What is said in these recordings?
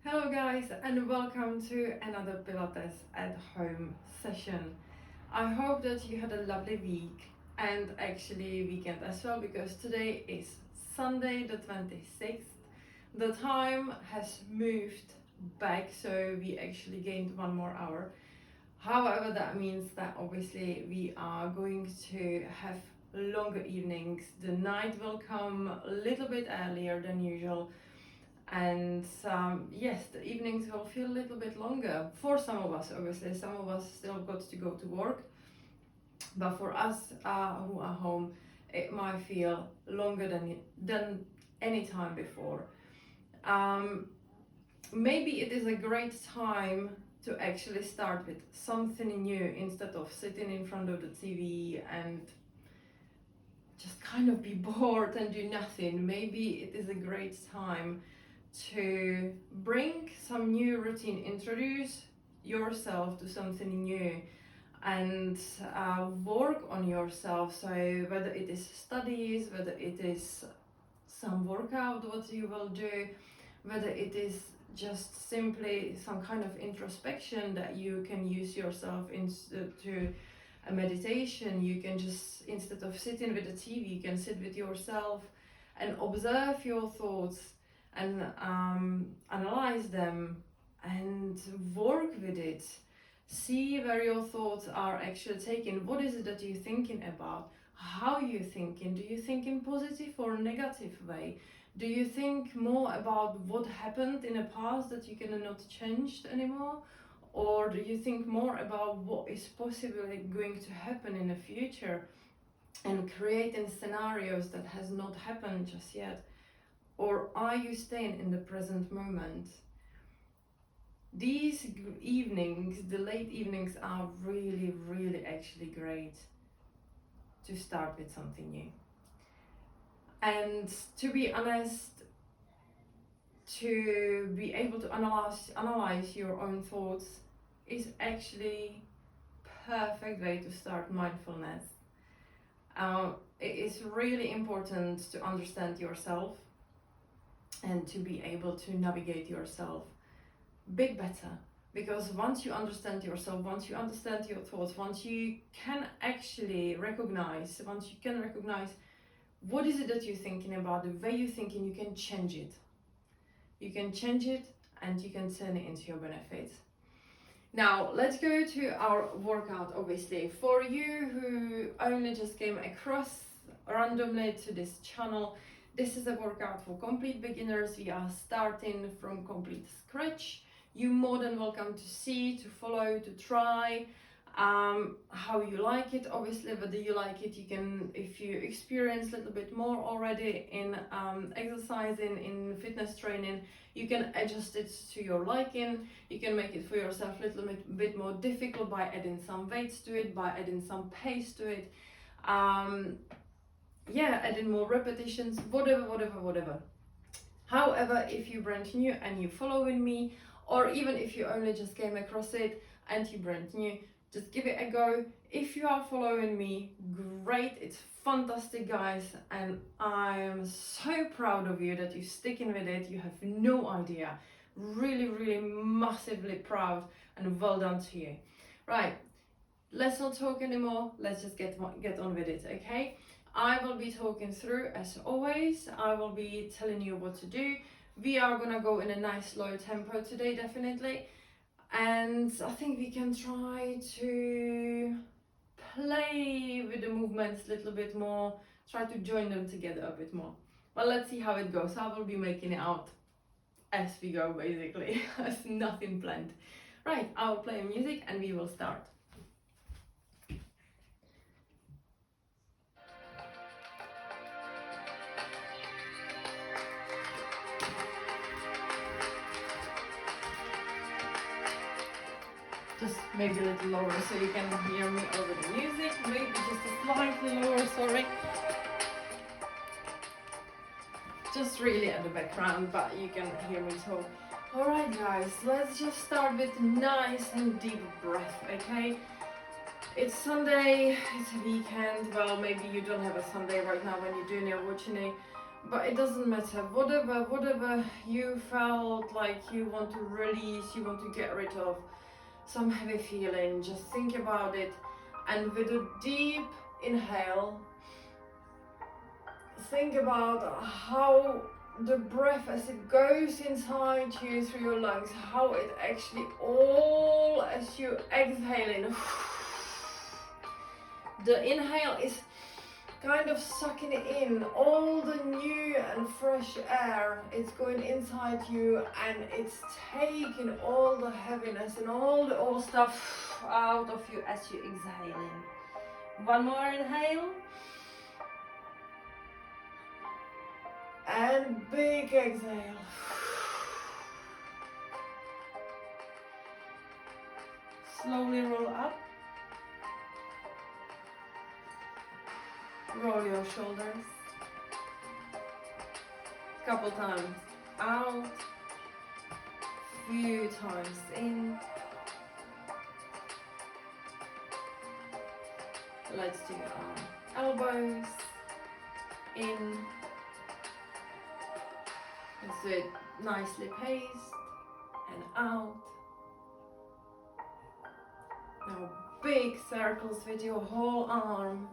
Hello guys and welcome to another Pilates at home session. I hope that you had a lovely week and actually weekend as well, because today is Sunday the 26th. The time has moved back, so we actually gained 1 more hour. However, that means that obviously we are going to have longer evenings. The night will come a little bit earlier than usual, and yes, the evenings will feel a little bit longer for some of us. Obviously, some of us still got to go to work, but for us who are home, it might feel longer than any time before. um, Maybe it is a great time to actually start with something new instead of sitting in front of the TV and just kind of be bored and do nothing. Maybe it is a great time to bring some new routine, introduce yourself to something new, and work on yourself. So whether it is studies, whether it is some workout what you will do, whether it is just simply some kind of introspection that you can use yourself into a meditation. You can just, instead of sitting with the TV, you can sit with yourself and observe your thoughts and analyze them and work with it. See where your thoughts are actually taken. What is it that you're thinking about? How are you thinking? Do you think in positive or negative way? Do you think more about what happened in the past that you cannot change anymore? Or do you think more about what is possibly going to happen in the future and creating scenarios that has not happened just yet? Or are you staying in the present moment? These evenings, the late evenings, are really actually great to start with something new. And to be honest, to be able to analyze your own thoughts is actually perfect way to start mindfulness. It is really important to understand yourself and to be able to navigate yourself bit better, because once you understand yourself, once you understand your thoughts, once you can recognize what is it that you're thinking about, the way you're thinking, you can change it. You can change it and you can turn it into your benefit. Now, let's go to our workout. Obviously, for you who only just came across randomly to this channel, this is a workout for complete beginners. We are starting from complete scratch. You're more than welcome to see, to follow, to try how you like it. Obviously, whether you like it, you can, if you experience a little bit more already in exercising, in fitness training, you can adjust it to your liking. You can make it for yourself a little bit more difficult by adding some weights to it, by adding some pace to it, adding more repetitions, whatever. However, if you're brand new and you're following me, or even if you only just came across it and you're brand new, just give it a go. If you are following me, great, it's fantastic, guys, and I am so proud of you that you're sticking with it. You have no idea. Really massively proud, and well done to you. Right, let's not talk anymore, let's just get on with it, okay? I will be talking through, as always. I will be telling you what to do. We are gonna go in a nice low tempo today, definitely. And I think we can try to play with the movements a little bit more, try to join them together a bit more. But let's see how it goes. I will be making it out as we go, basically. There's nothing planned. Right, I will play music and we will start. Just maybe a little lower so you can hear me over the music. Maybe just a slightly lower, sorry. Just really at the background, but you can hear me talk. Alright guys, let's just start with nice and deep breath, okay? It's Sunday, it's a weekend. Well, maybe you don't have a Sunday right now when you're doing it, watching it, But it doesn't matter, whatever you felt like you want to release, you want to get rid of some heavy feeling, just think about it. And with a deep inhale, think about how the breath, as it goes inside you through your lungs, how it actually all, as you exhale in, the inhale is kind of sucking in all the new and fresh air. It's going inside you and it's taking all the heaviness and all the old stuff out of you as you exhale in. One more inhale. And big exhale. Slowly roll up. Roll your shoulders. Couple times out. Few times in. Let's do our elbows in. Let's do it nicely paced and out. Now big circles with your whole arm,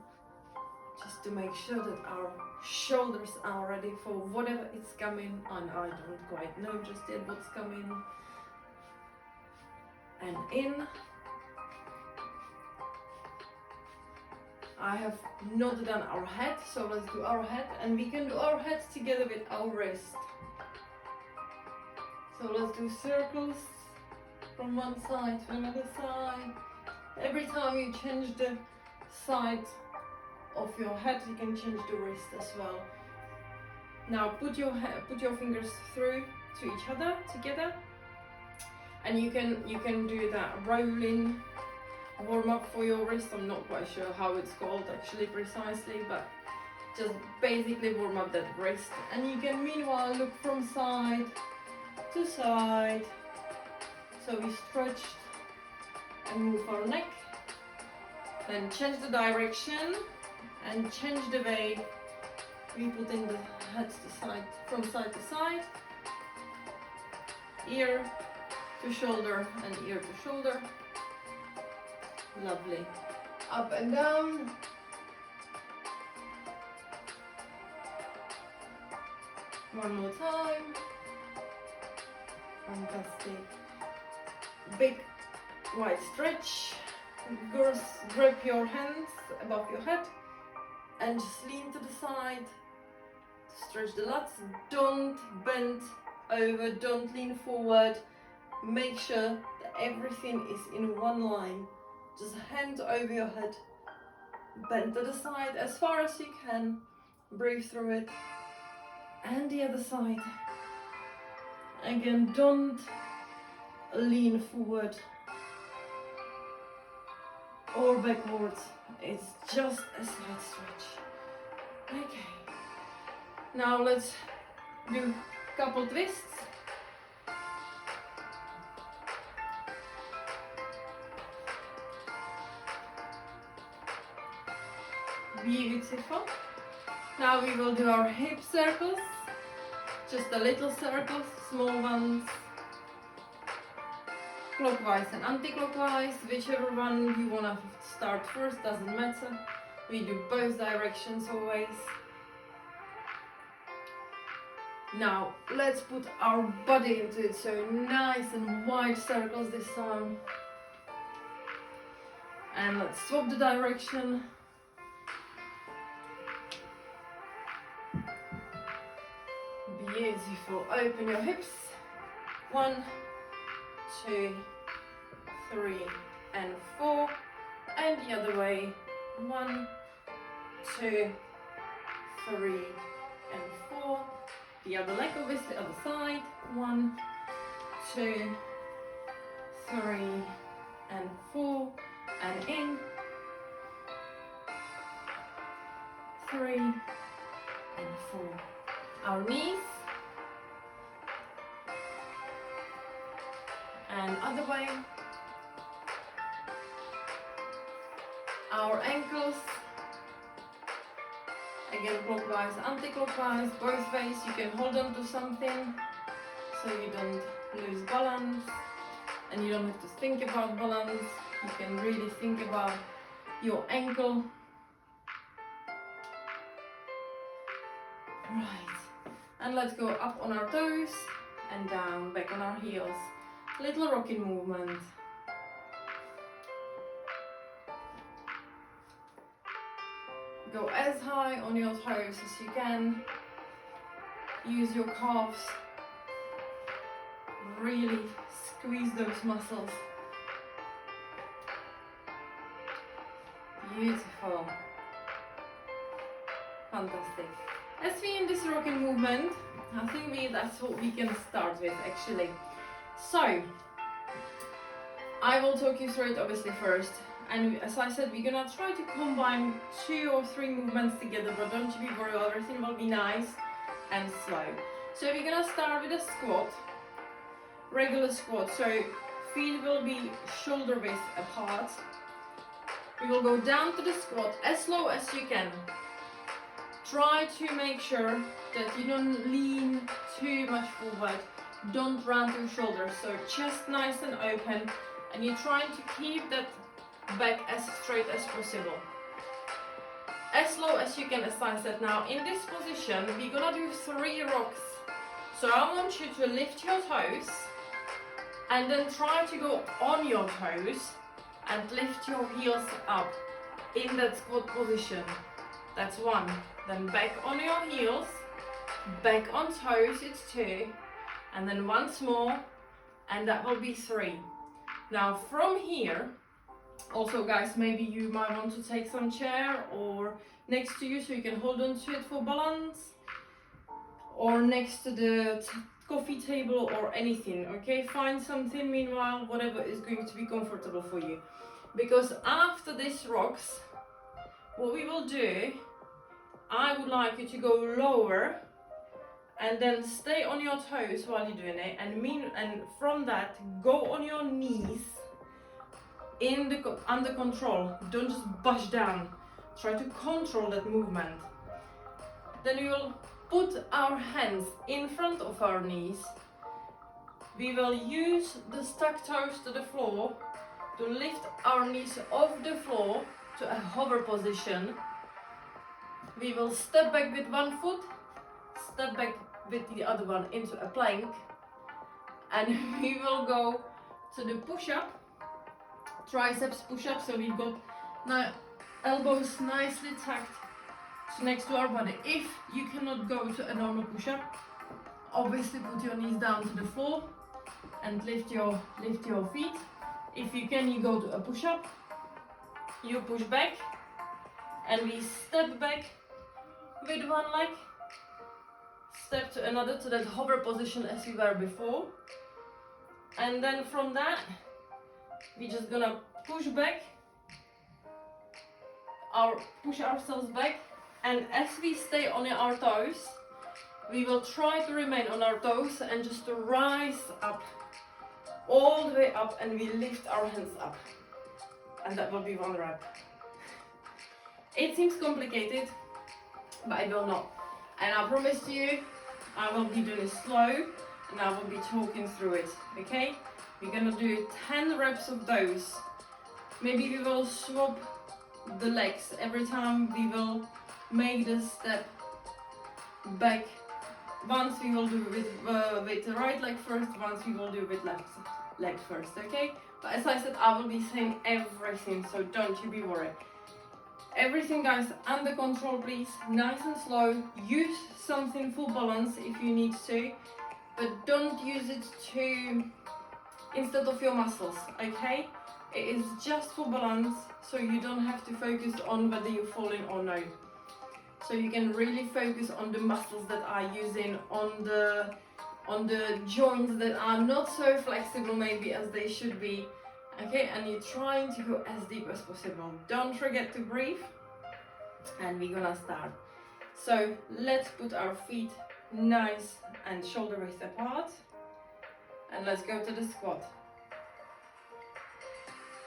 just to make sure that our shoulders are ready for whatever is coming. And I don't quite know just yet what's coming. And in. I have not done our head, so let's do our head, and we can do our head together with our wrist. So let's do circles from one side to another side. Every time you change the side of your head, you can change the wrist as well. Now put your fingers through to each other together, and you can do that rolling warm up for your wrist. I'm not quite sure how it's called actually precisely, but just basically warm up that wrist. And you can meanwhile look from side to side. So we stretched and move our neck. Then change the direction and change the way we put in the head to side, from side to side. Ear to shoulder and ear to shoulder. Lovely. Up and down. One more time. Fantastic. Big wide stretch. Grip your hands above your head and just lean to the side. Stretch the lats. Don't bend over, don't lean forward. Make sure that everything is in one line. Just hand over your head. Bend to the side as far as you can. Breathe through it. And the other side. Again, don't lean forward or backwards. It's just a slight stretch. Okay. Now let's do a couple twists. Beautiful. Now we will do our hip circles. Just a little circles, small ones. Clockwise and anti-clockwise, whichever one you want to start first, doesn't matter. We do both directions always. Now let's put our body into it, so nice and wide circles this time. And let's swap the direction. Beautiful. Open your hips. 1, 2, 3, and 4. And the other way. 1, 2, 3, and 4. The other leg, obviously, other side. 1, 2, 3, and 4. And in. 3, and 4. Our knees. And other way. Our ankles again clockwise, anti-clockwise, both ways. You can hold on to something so you don't lose balance, and you don't have to think about balance. You can really think about your ankle. Right, and let's go up on our toes and down, back on our heels. Little rocking movement. Go as high on your toes as you can. Use your calves. Really squeeze those muscles. Beautiful. Fantastic. As we in this rocking movement, I think that's what we can start with actually. So, I will talk you through it obviously first. And as I said, we're gonna try to combine 2 or 3 movements together, but don't you be worried, everything will be nice and slow. So we're gonna start with a squat, regular squat. So feet will be shoulder width apart. We will go down to the squat as slow as you can. Try to make sure that you don't lean too much forward. Don't round your shoulders. So chest nice and open, and you're trying to keep that back as straight as possible. As slow as you can, as I said. Now in this position, we're gonna do 3 rocks. So I want you to lift your toes and then try to go on your toes and lift your heels up in that squat position. That's 1. Then back on your heels, back on toes, it's 2, and then once more, and that will be 3. Now from here, also guys, maybe you might want to take some chair or next to you so you can hold on to it for balance, or next to the coffee table or anything, okay? Find something meanwhile, whatever is going to be comfortable for you. Because after this rocks, what we will do, I would like you to go lower and then stay on your toes while you're doing it, and from that go on your knees under control. Don't just push down. Try to control that movement. Then we will put our hands in front of our knees. We will use the stuck toes to the floor to lift our knees off the floor to a hover position. We will step back with 1 foot, step back with the other one into a plank, and we will go to the push-up, triceps push-up. So we've got now elbows nicely tucked next to our body. If you cannot go to a normal push-up, obviously put your knees down to the floor and lift your feet. If you can, you go to a push-up, you push back, and we step back with 1 leg, step to another, to that hover position as we were before. And then from that, we're just gonna push ourselves back, and as we stay on our toes, we will try to remain on our toes and just to rise up, all the way up, and we lift our hands up. And that will be 1 rep. It seems complicated, but I will not. And I promise you, I will be doing it slow, and I will be talking through it, okay? We're gonna do 10 reps of those. Maybe we will swap the legs every time we will make the step back. Once we will do with the right leg first, once we will do with left leg first, okay? But as I said, I will be saying everything, so don't you be worried. Everything, guys, under control, please. Nice and slow. Use something for balance if you need to, but don't use it instead of your muscles, okay? It is just for balance, so you don't have to focus on whether you're falling or no. So you can really focus on the muscles that are using on the joints that are not so flexible maybe as they should be. Okay, and you're trying to go as deep as possible. Don't forget to breathe, and we're gonna start. So let's put our feet nice and shoulder width apart, and let's go to the squat.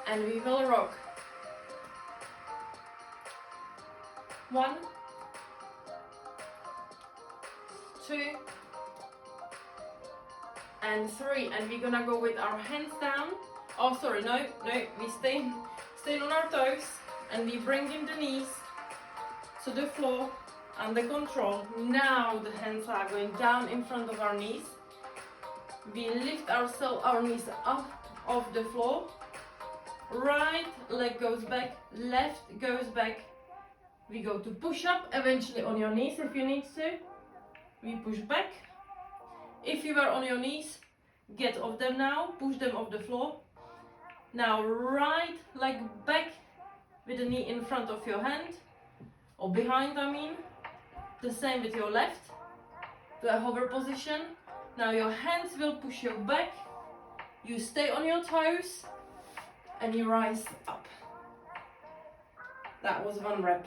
And we will rock. 1, 2, and 3. And we're gonna go with our hands down. Oh, sorry, no, we stay on our toes, and we bring in the knees to the floor under control. Now the hands are going down in front of our knees. We lift our knees up off the floor. Right leg goes back, left goes back. We go to push up, eventually on your knees if you need to. We push back. If you were on your knees, get off them now, push them off the floor. Now right leg back with the knee in front of your hand, or behind I mean. The same with your left, to a hover position. Now your hands will push you back, you stay on your toes, and you rise up. That was 1 rep.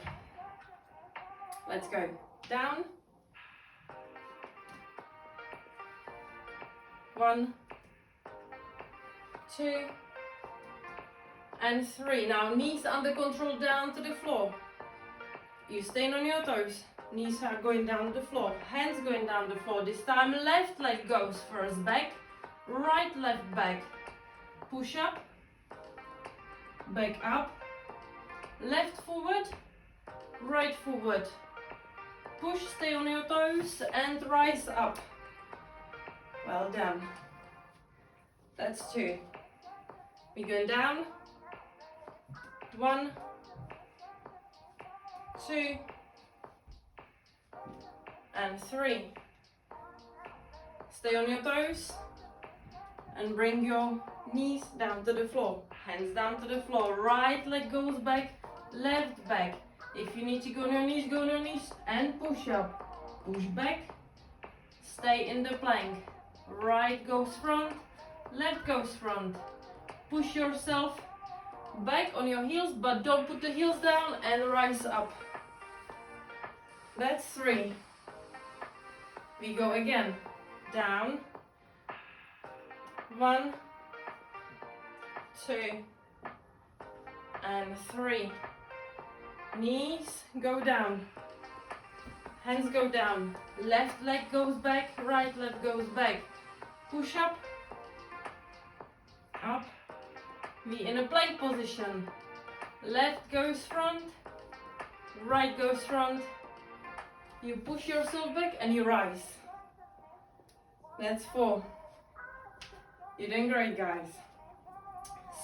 Let's go. Down. 1, 2, and 3. Now knees under control down to the floor. You stay on your toes. Knees are going down the floor, hands going down the floor. This time left leg goes first back, right left back. Push up, back up, left forward, right forward. Push, stay on your toes and rise up. Well done. That's 2. We're going down. 1, 2, and 3. Stay on your toes and bring your knees down to the floor. Hands down to the floor. Right leg goes back, left back. If you need to go on your knees, go on your knees and push up. Push back. Stay in the plank. Right goes front, left goes front. Push yourself back on your heels, but don't put the heels down, and rise up. That's 3. We go again, down, 1, 2, and 3. Knees go down, hands go down, left leg goes back, right leg goes back. Push up, up, be in a plank position. Left goes front, right goes front. You push yourself back and you rise. That's 4. You're doing great, guys.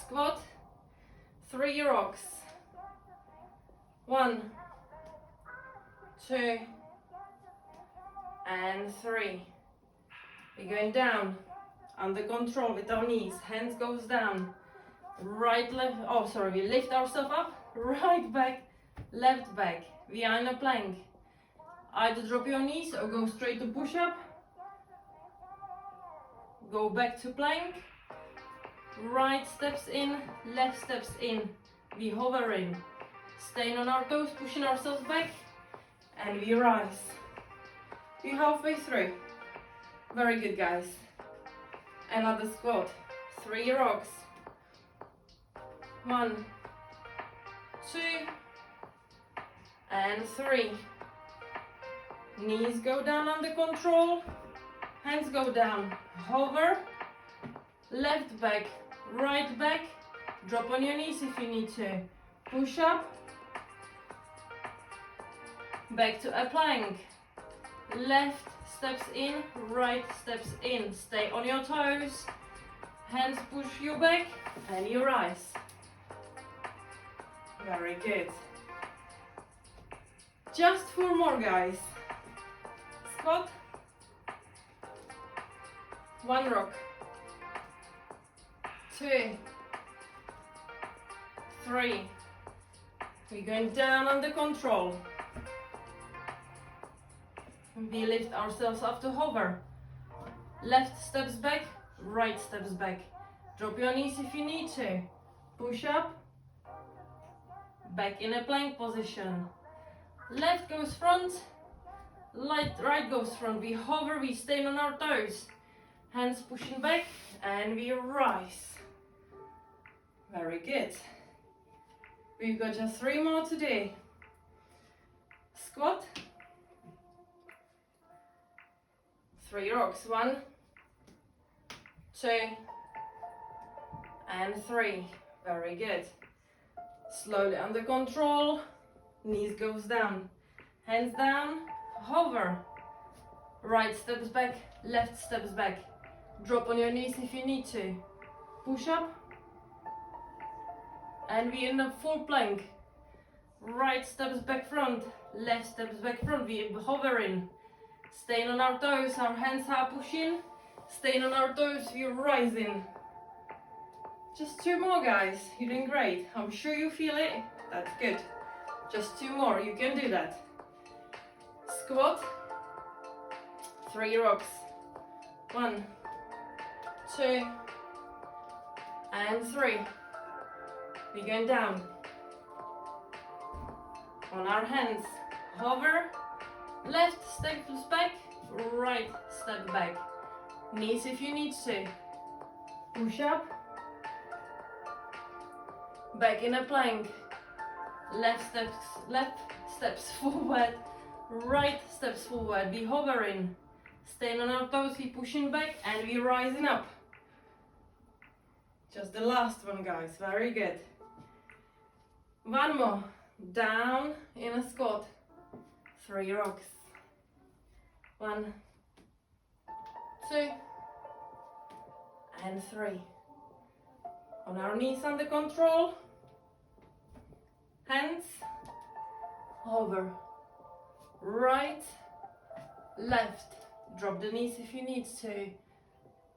Squat, 3 rocks. 1, 2, and 3. We're going down, under control with our knees. Hands goes down. Right, left, oh sorry, we lift ourselves up. Right back, left back. We are in a plank. Either drop your knees or go straight to push up. Go back to plank. Right steps in, left steps in. We hover in. Staying on our toes, pushing ourselves back. And we rise. We're halfway through. Very good, guys. Another squat. 3 rocks. 1, 2, and 3. Knees go down under control, hands go down, hover, left back, right back, drop on your knees if you need to, push up, back to a plank, left steps in, right steps in, stay on your toes, hands push you back, and you rise. Very good. Just 4 more, guys. Squat, 1 rock, 2, 3. We're going down under control. We lift ourselves up to hover. Left steps back, right steps back. Drop your knees if you need to. Push up, back in a plank position. Left goes front, right goes front. We hover, we stay on our toes. Hands pushing back and we rise. Very good. We've got just 3 more today. Squat. 3 rocks. 1, 2, and 3. Very good. Slowly under control. Knees goes down. Hands down. Hover. Right steps back, left steps back. Drop on your knees if you need to. Push up. And we end up full plank. Right steps back front, left steps back front. We hovering. Staying on our toes, our hands are pushing. Staying on our toes, we're rising. Just 2 more, guys. You're doing great. I'm sure you feel it. That's good. Just 2 more. You can do that. Squat. 3 rocks. 1, 2, and 3. We're going down. On our hands. Hover. Left steps back. Right step back. Knees if you need to. Push up. Back in a plank. Left steps forward. Right steps forward. We hovering. Staying on our toes, we pushing back, and we rising up. Just the last one, guys. Very good. 1 more. Down in a squat. 3 rocks. 1, 2, and 3. On our knees under control. Hands. Hover. Right. Left. Drop the knees if you need to.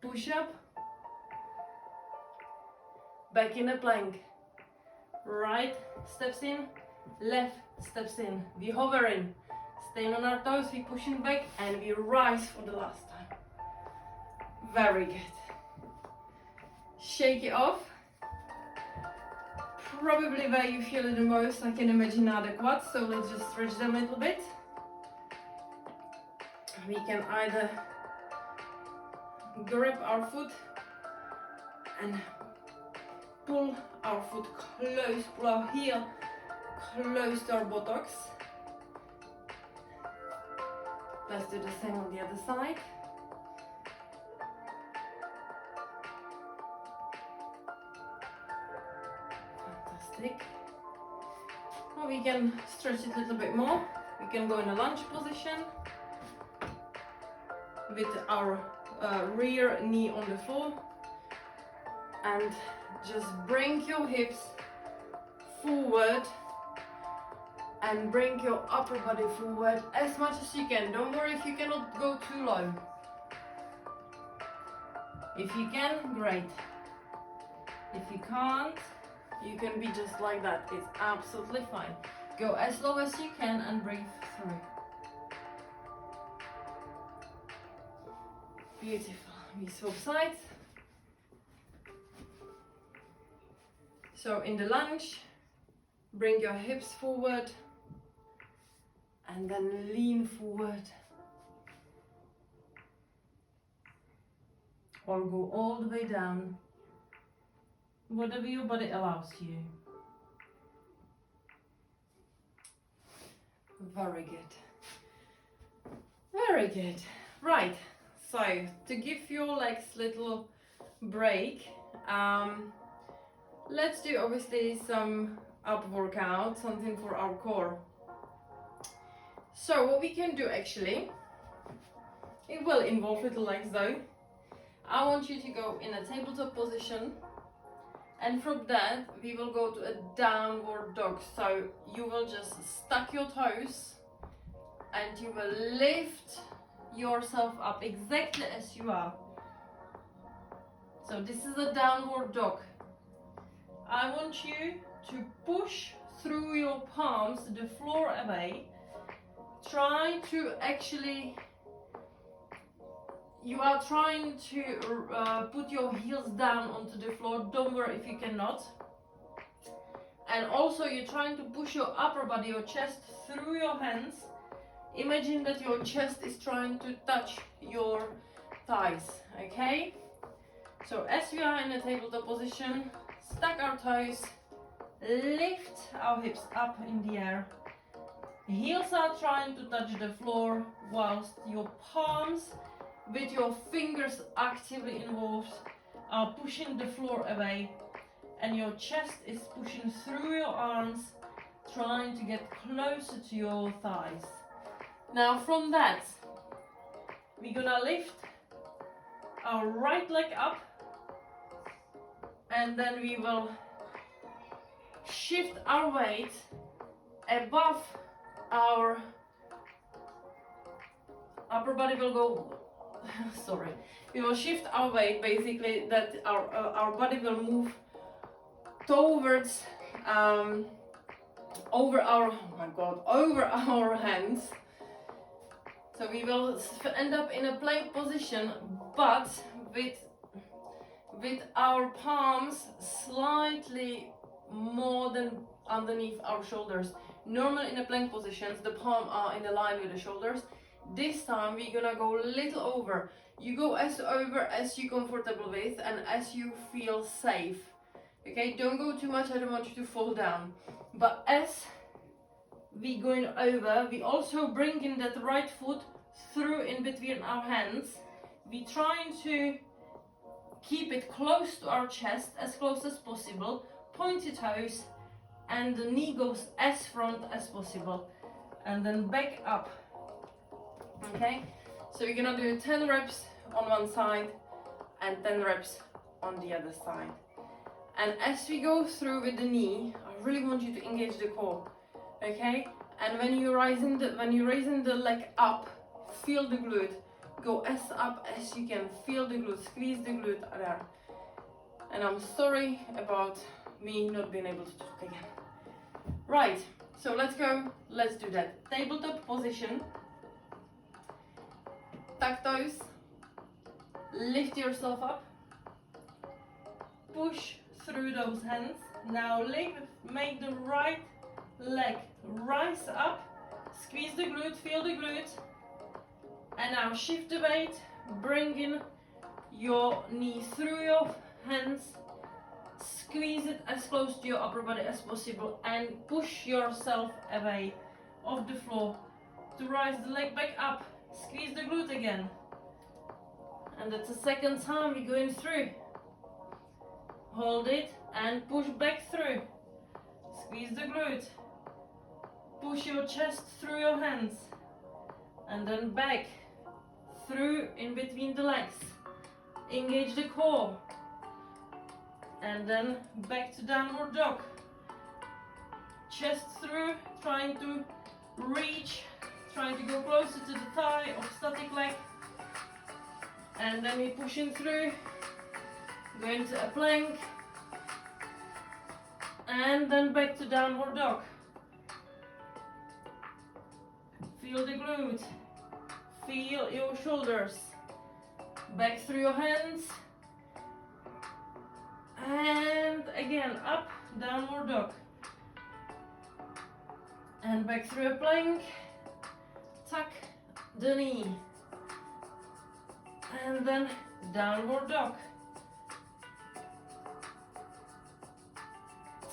Push up. Back in a plank. Right steps in, left steps in. We hovering. Staying on our toes, we pushing back, and we rise for the last time. Very good. Shake it off. Probably where you feel it the most, I can imagine, are the quads, so let's just stretch them a little bit. We can either grab our foot and pull our foot close, pull our heel close to our buttocks. Let's do the same on the other side. Fantastic. Or we can stretch it a little bit more. We can go in a lunge position with our rear knee on the floor, and just bring your hips forward and bring your upper body forward as much as you can. Don't worry if you cannot go too low. If you can, great. If you can't, you can be just like that. It's absolutely fine. Go as low as you can and breathe through. Beautiful. We swap sides. So in the lunge, bring your hips forward and then lean forward. Or go all the way down. Whatever your body allows you. Very good. Very good. Right. So, to give your legs a little break, let's do obviously some ab workout, something for our core. So what we can do actually, it will involve little legs though. I want you to go in a tabletop position, and from that we will go to a downward dog. So you will just stack your toes and you will lift yourself up exactly as you are. So this is a downward dog. I want you to push through your palms the floor away. Try to actually, you are trying to put your heels down onto the floor. Don't worry if you cannot. And also you're trying to push your upper body, your chest, through your hands. Imagine that your chest is trying to touch your thighs, okay? So as we are in a tabletop position, stack our toes, lift our hips up in the air. Heels are trying to touch the floor whilst your palms with your fingers actively involved, are pushing the floor away, and your chest is pushing through your arms, trying to get closer to your thighs. Now from that, we're gonna lift our right leg up, and then we will shift our weight above our upper body will go sorry, we will shift our weight basically that our body will move towards over our over our hands. So we will end up in a plank position, but with our palms slightly more than underneath our shoulders. Normally in a plank positions, the palms are in line with the shoulders. This time we're gonna go a little over. You go as over as you're comfortable with and as you feel safe. Okay, don't go too much, I don't want you to fall down. But as we going over, we also bring in that right foot through in between our hands. We trying to keep it close to our chest, as close as possible, pointy toes, and the knee goes as front as possible, and then back up. Okay, so we're gonna do 10 reps on one side and 10 reps on the other side. And as we go through with the knee, I really want you to engage the core. Okay, and when you're raising the leg up, feel the glute. Go as up as you can. Feel the glute. Squeeze the glute there. And I'm sorry about me not being able to talk again. Right, so let's go. Let's do that. Tabletop position. Tuck toes. Lift yourself up. Push through those hands. Now make the right leg rise up. Squeeze the glute. Feel the glute. And now shift the weight, bring in your knee through your hands, squeeze it as close to your upper body as possible, and push yourself away off the floor to rise the leg back up. Squeeze the glute again. And that's the second time we're going through. Hold it and push back through. Squeeze the glute. Push your chest through your hands. And then back. Through in between the legs. Engage the core. And then back to downward dog. Chest through, trying to reach, trying to go closer to the thigh of static leg. And then we're pushing through, going to a plank. And then back to downward dog. Feel the glute. Feel your shoulders. Back through your hands. And again, up, downward dog. And back through a plank. Tuck the knee. And then downward dog.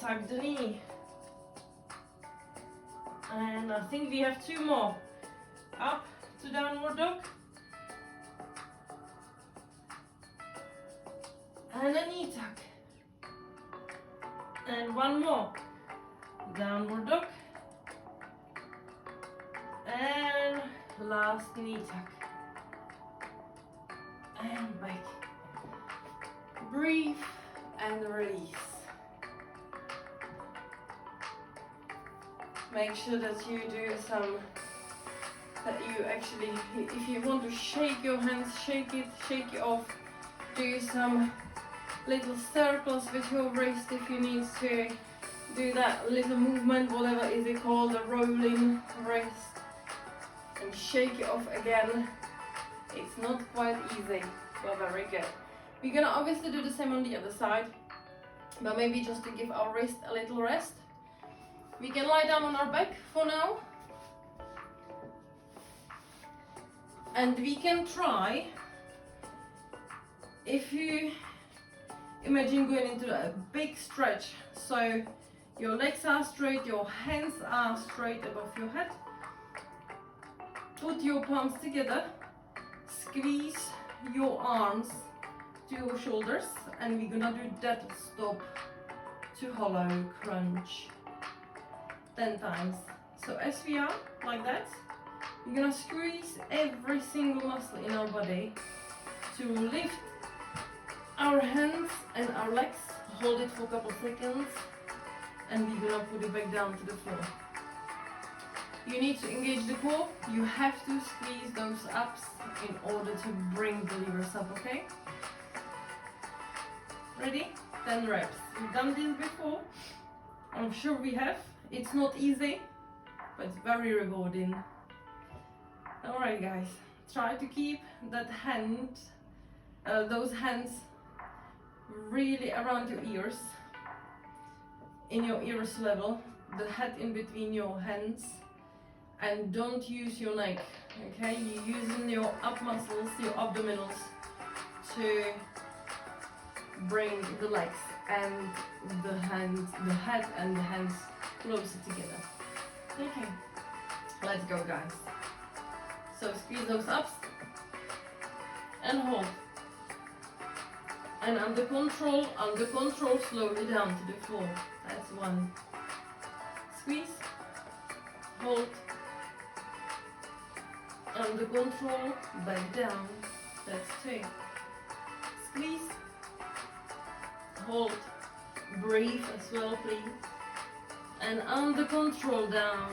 Tuck the knee. And I think we have 2 more. Up to downward dog. And a knee tuck. And 1 more. Downward dog. And last knee tuck. And back. Breathe and release. Make sure that you do that you actually, if you want to shake your hands, shake it off. Do some little circles with your wrist if you need to. Do that little movement, whatever is it called, a rolling wrist. And shake it off again. It's not quite easy, but very good. We're gonna obviously do the same on the other side, but maybe just to give our wrist a little rest. We can lie down on our back for now. And we can try, if you imagine going into a big stretch, so your legs are straight, your hands are straight above your head. Put your palms together Squeeze your arms to your shoulders, and we're gonna do that stop to hollow crunch 10 times. So as we are like that, we're gonna squeeze every single muscle in our body to lift our hands and our legs, hold it for a couple seconds, and we're gonna put it back down to the floor. You need to engage the core. You have to squeeze those abs in order to bring the levers up, okay? Ready? 10 reps. We've done this before. I'm sure we have. It's not easy, but it's very rewarding. Alright guys, try to keep that those hands really around your ears, in your ears level, the head in between your hands, and don't use your neck, okay? You're using your up muscles, your abdominals, to bring the legs and the head and the hands closer together. Okay, let's go guys. So squeeze those ups and hold. And under control, slowly down to the floor. That's one. Squeeze, hold, under control, back down. That's two. Squeeze, hold, breathe as well please. And under control down.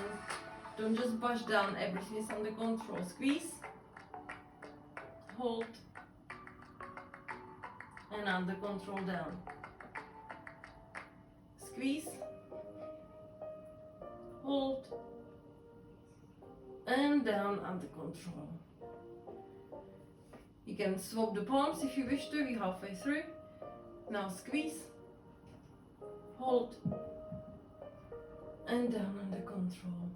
Don't just push down, everything is under control. Squeeze, hold, and under control down. Squeeze, hold, and down under control. You can swap the palms if you wish to, we're halfway through. Now squeeze, hold, and down under control.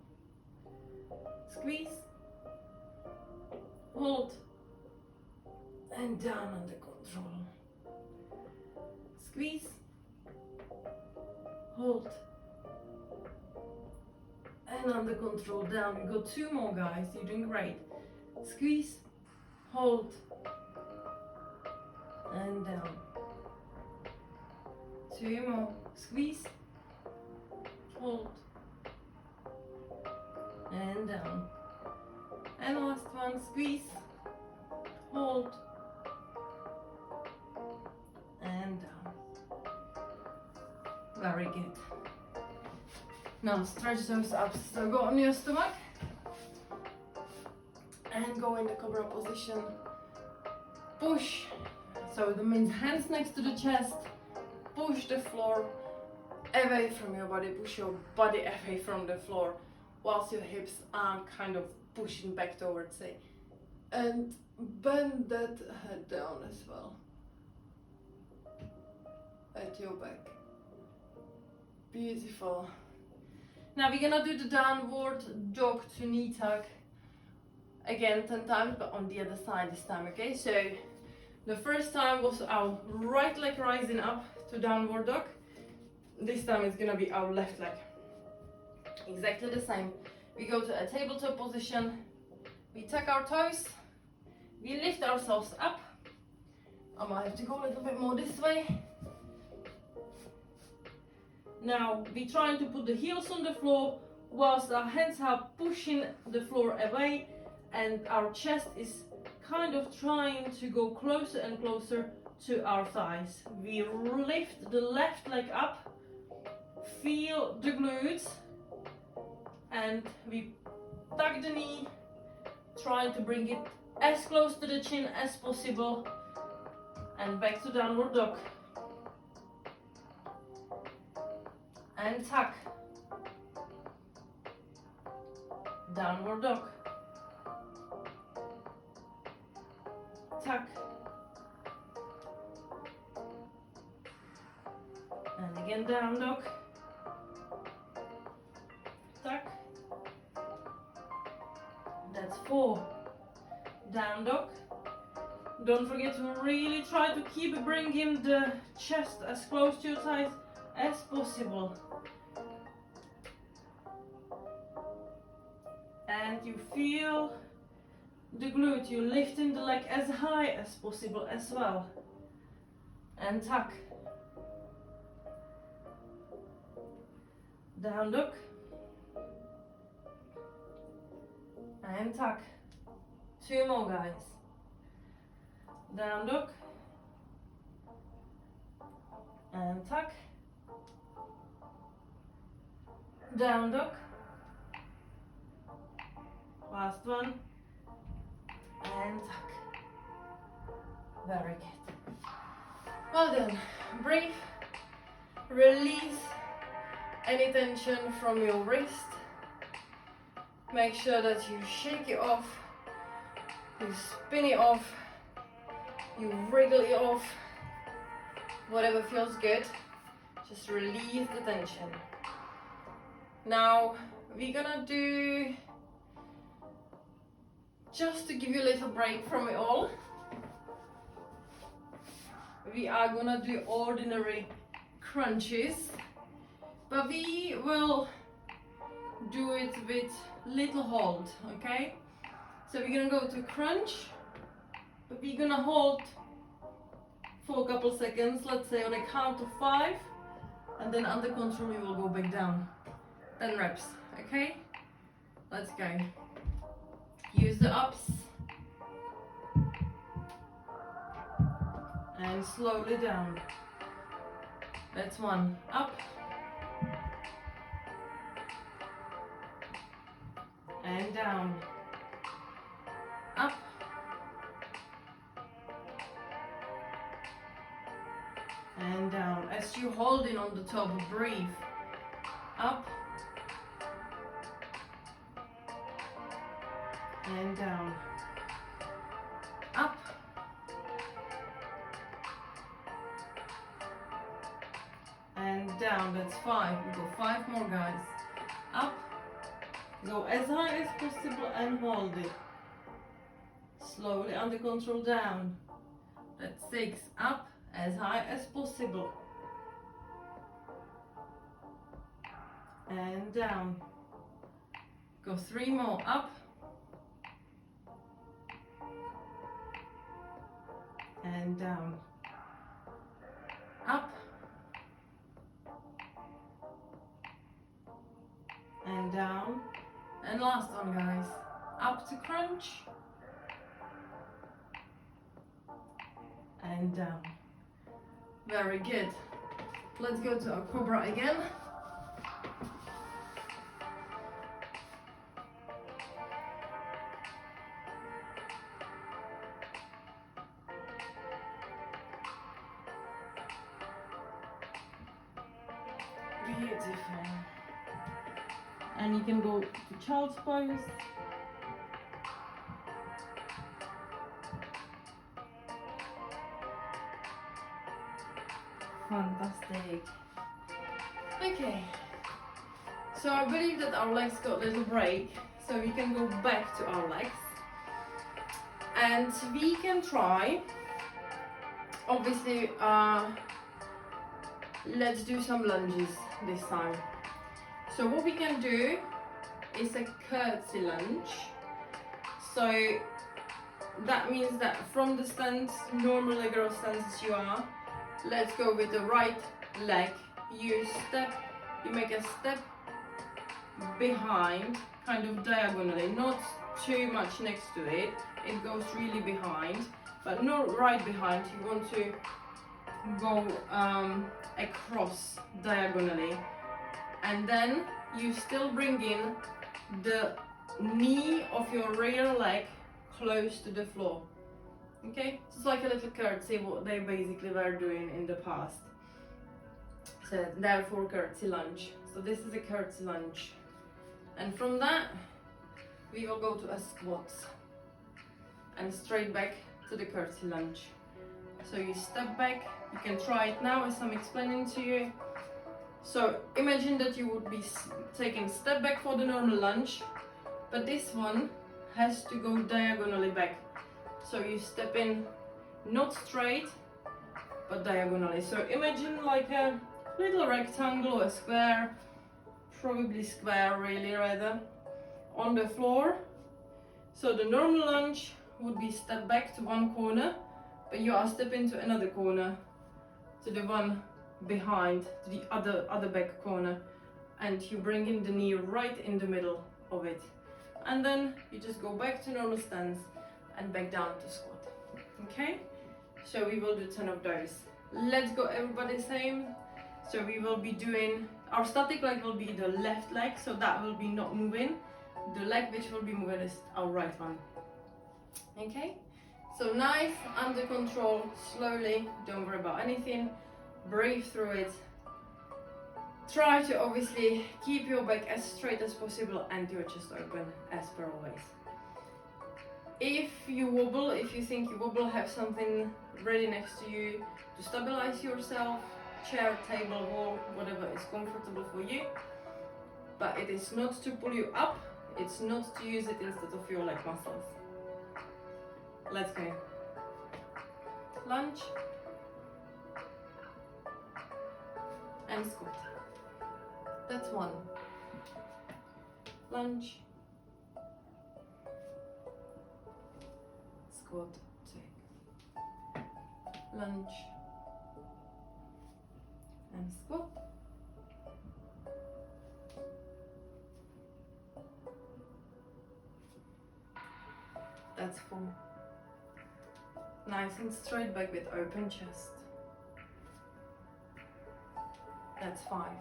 Squeeze, hold, and down under control. Squeeze, hold, and under control down. We got two more guys, you're doing great. Squeeze, hold, and down. Two more. Squeeze, hold, and down. And last one, squeeze, hold, and down. Very good. Now stretch those abs. So go on your stomach and go in the cobra position. Push. So that means hands next to the chest. Push the floor away from your body. Push your body away from the floor whilst your hips are kind of pushing back towards it. And bend that head down as well at your back. Beautiful. Now we're gonna do the downward dog to knee tuck again 10 times, but on the other side this time, okay? So the first time was our right leg rising up to downward dog. This time it's gonna be our left leg. Exactly the same. We go to a tabletop position, we tuck our toes, we lift ourselves up. I might have to go a little bit more this way. Now we're trying to put the heels on the floor whilst our hands are pushing the floor away and our chest is kind of trying to go closer and closer to our thighs. We lift the left leg up, feel the glutes, and we tuck the knee, trying to bring it as close to the chin as possible, and back to downward dog. And tuck, downward dog, tuck, and again down dog, tuck, that's 4, down dog. Don't forget to really try to keep bringing the chest as close to your thighs as possible. And you feel the glute, you're lifting the leg as high as possible as well. And tuck. Down dog. And tuck. 2 more, guys. Down dog. And tuck. Down dog. Last one. And tuck. Very good. Well done. Breathe. Release any tension from your wrist. Make sure that you shake it off. You spin it off. You wriggle it off. Whatever feels good. Just release the tension. Now we're gonna do, just to give you a little break from it all, we are gonna do ordinary crunches, but we will do it with little hold, okay? So we're gonna go to crunch, but we're gonna hold for a couple seconds, let's say on a count of 5, and then under control we will go back down. 10 reps, okay? Let's go. Use the ups. And slowly down. That's 1. Up. And down. Up. And down. As you hold in on the top, breathe. Up. And down. Up. And down. That's 5. We go 5 more, guys. Up. Go as high as possible and hold it. Slowly under control down. That's 6. Up as high as possible. And down. Go 3 more. Up. And down. Up. And down. And last one, guys. Up to crunch. And down. Very good. Let's go to our cobra again. Beautiful. And you can go to child's pose. Fantastic. Okay. So I believe that our legs got a little break, so we can go back to our legs. And we can try, obviously, let's do some lunges this time. So what we can do is a curtsy lunge. So that means that from the stance, normal leg row stance as you are, let's go with the right leg. You make a step behind, kind of diagonally, not too much next to it. It goes really behind, but not right behind. You want to go across diagonally, and then you still bring in the knee of your rear leg close to the floor. Okay, so it's like a little curtsy, what they basically were doing in the past. So therefore curtsy lunge. So this is a curtsy lunge, and from that we will go to a squat and straight back to the curtsy lunge. So you step back. You can try it now as I'm explaining to you. So imagine that you would be taking step back for the normal lunge, but this one has to go diagonally back. So you step in not straight, but diagonally. So imagine like a little rectangle or a square, probably square really rather, on the floor. So the normal lunge would be step back to one corner, but you are stepping to another corner, to the one behind, to the other back corner, and you bring in the knee right in the middle of it. And then you just go back to normal stance and back down to squat. Okay? So we will do 10 of those. Let's go everybody same. So we will be doing, our static leg will be the left leg, so that will be not moving. The leg which will be moving is our right one. Okay? So nice, under control, slowly, don't worry about anything. Breathe through it. Try to obviously keep your back as straight as possible and your chest open as per always. If you wobble, if you think you wobble, have something ready next to you to stabilize yourself, chair, table, wall, whatever is comfortable for you. But it is not to pull you up, it's not to use it instead of your leg muscles. Let's go. Lunge and squat. That's one. Lunge, squat, two. Lunge and squat. That's four. Nice and straight back with open chest. That's five.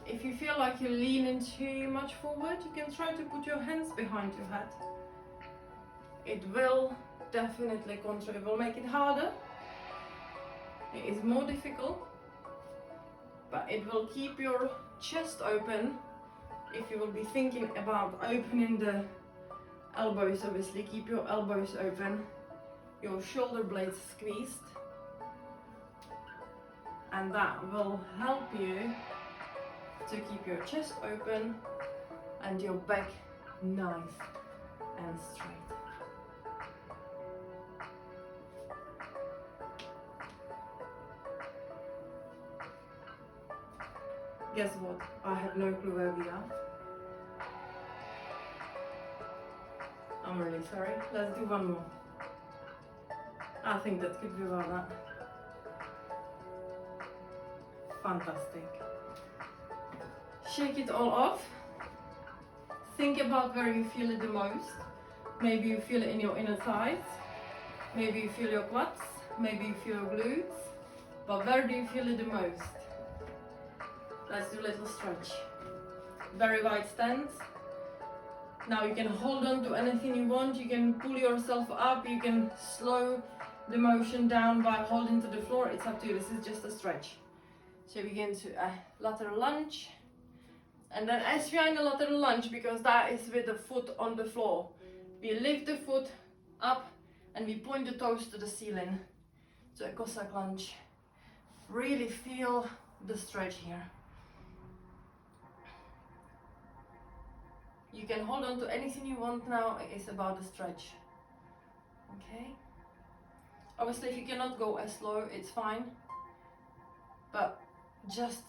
If you feel like you're leaning too much forward, you can try to put your hands behind your head. It will definitely it will make it harder. It is more difficult, but it will keep your chest open. If you will be thinking about opening the elbows, obviously keep your elbows open, your shoulder blades squeezed, and that will help you to keep your chest open and your back nice and straight. Guess what? I have no clue where we are. I'm really sorry. Let's do one more. I think that could be about that. Fantastic. Shake it all off. Think about where you feel it the most. Maybe you feel it in your inner thighs. Maybe you feel your quads. Maybe you feel your glutes. But where do you feel it the most? Let's do a little stretch. Very wide stance. Now you can hold on to anything you want. You can pull yourself up. You can slow the motion down by holding to the floor. It's up to you. This is just a stretch. So we get into a lateral lunge. And then as we are in a lateral lunge, because that is with the foot on the floor, we lift the foot up and we point the toes to the ceiling. So a Cossack lunge. Really feel the stretch here. You can hold on to anything you want now. It's about the stretch. Okay? Obviously, if you cannot go as slow, it's fine. But just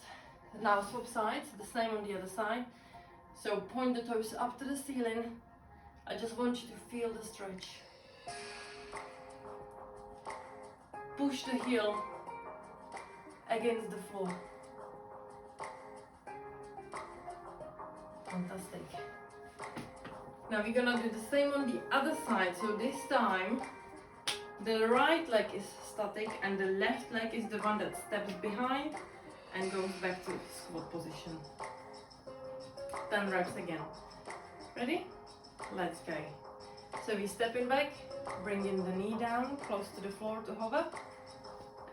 now swap sides, the same on the other side. So point the toes up to the ceiling. I just want you to feel the stretch. Push the heel against the floor. Fantastic. Now we're gonna do the same on the other side. So this time the right leg is static and the left leg is the one that steps behind and goes back to squat position. 10 reps again. Ready? Let's go. So we're stepping back, bringing the knee down close to the floor to hover,